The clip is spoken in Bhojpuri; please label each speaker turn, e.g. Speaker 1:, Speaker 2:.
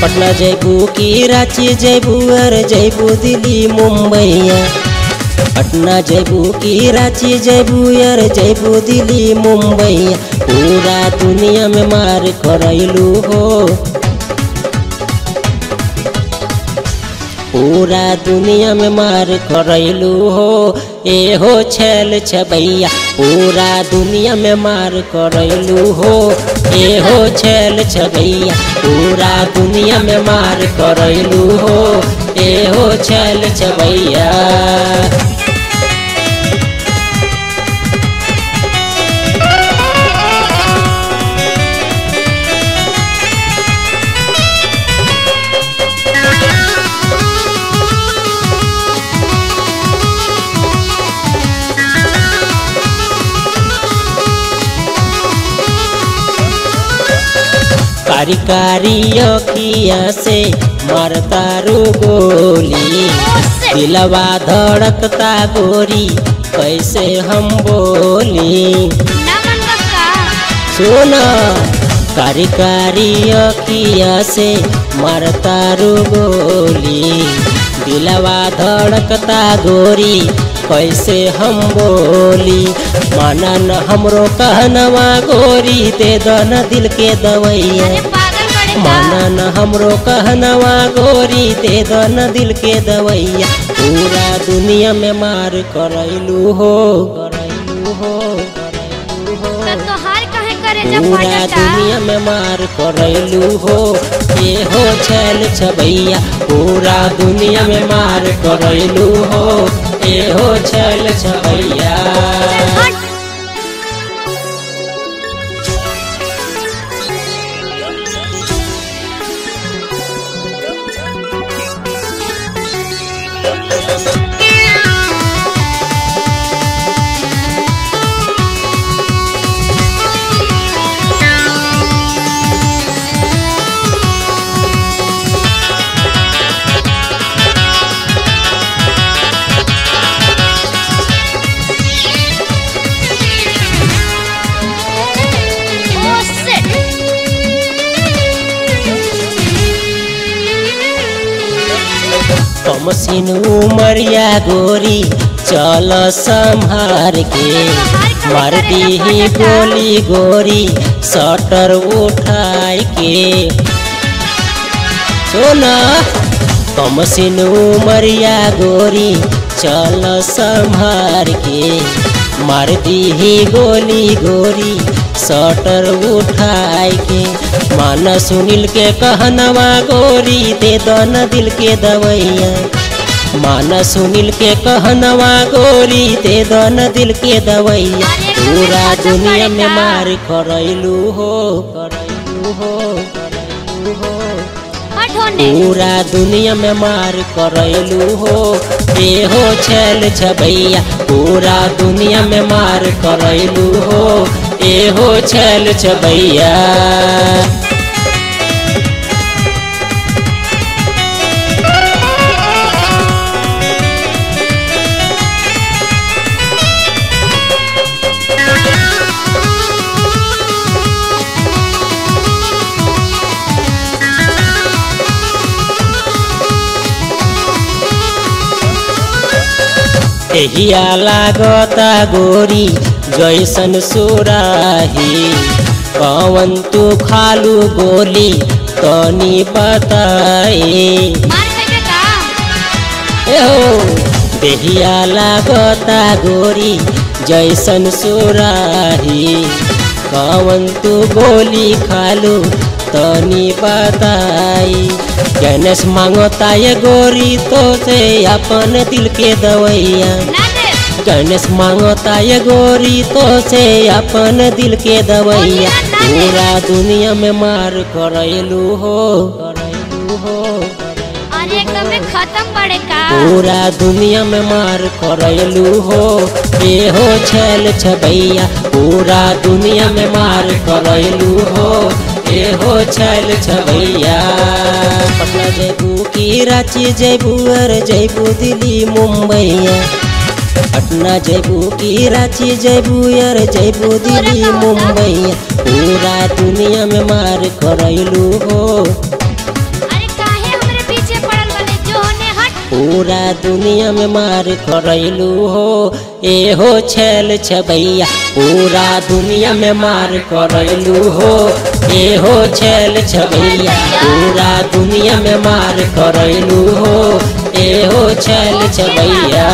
Speaker 1: पटना जयबू की रांची जयबू अरे जयबू दिल्ली मुंबईया। पटना जयबू की रांची जयबू अरे जयबू दिल्ली मुंबईया। पूरा दुनिया में मार करैलू हो, पूरा दुनिया में मार करैलू हो। ए हो छैल छबैया, पूरा दुनिया में मार करैलू हो। ए हो छैल छबैया, पूरा दुनिया में मार करैलू हो। ए हो छैल छबैया। कारी कारी अखिया से मारतारू गोली, दिलवा धड़कता गोरी कैसे हम बोली। सुना कारी कारी अखिया से मारतारू गोली, दिलवा धड़कता गोरी कैसे हम बोली। माना न हमरो कहनवा गोरी, दे दो न दिल के दवैया। माना न हमरो कहनवा गोरी, दे दो न दिल के दवैया। पूरा दुनिया में मार करैलू हो, करैलू हो, करैलू हो। पूरा दुनिया में मार करैलू हो। ये हो छैल छबैया, पूरा दुनिया में मार करैलू हो। ये हो छैल छबैया। कमसिन उमरिया गोरी चल संभार के, मार दी गोली गोरी शटर उठाई के। सोना कमसिन उमरिया गोरी चल संभार के, मार दी गोली गोरी शटर उठाई के। माना सुनील के कहनवा गोरी, दे दो न दिल के दवैया। माना सुनील के कहनवा गोरी, दे दो न दिल के दवैया। पूरा दुनिया में मार करैलू हो, करैलू हो, करैलू हो। पूरा दुनिया में मार करैलू हो। ए हो छैल छबैया, पूरा दुनिया में मार करैलू हो। ए हो छैल छबैया। एहिया लागता गोरी जैसन सुराही, कौन तू खालू गोली तनी बताई। देहिया लागता गोरी जैसन सुराही, कौन तू गोली खालू तनी बताई। गणेश मांगता ये गोरी तो से अपन दिल के दवैया। गणेश मांगता ये गोरी तो से अपन दिल के दवैया। पूरा दुनिया में मार करैलू हो, करैलू हो,
Speaker 2: एकदम खत्म पड़े का।
Speaker 1: पूरा दुनिया में मार करैलू हो। ये हो छैल छबैया, पूरा दुनिया में मार करैलू हो। ये हो छैल छबैया। पटना जयबू की रांची जयबू अरे जयबू दिल्ली मुंबईया। पटना जयबू की रांची जयबू अरे जयबू दिल्ली मुंबईया। पूरा दुनिया में मार करैलू हो। पूरा दुनिया में मार करैलू हो ए हो छैल छबैया, पूरा दुनिया में मार करैलू हो ए हो छैल छबैया, पूरा दुनिया में मार करैलू हो ए हो छैल छबैया।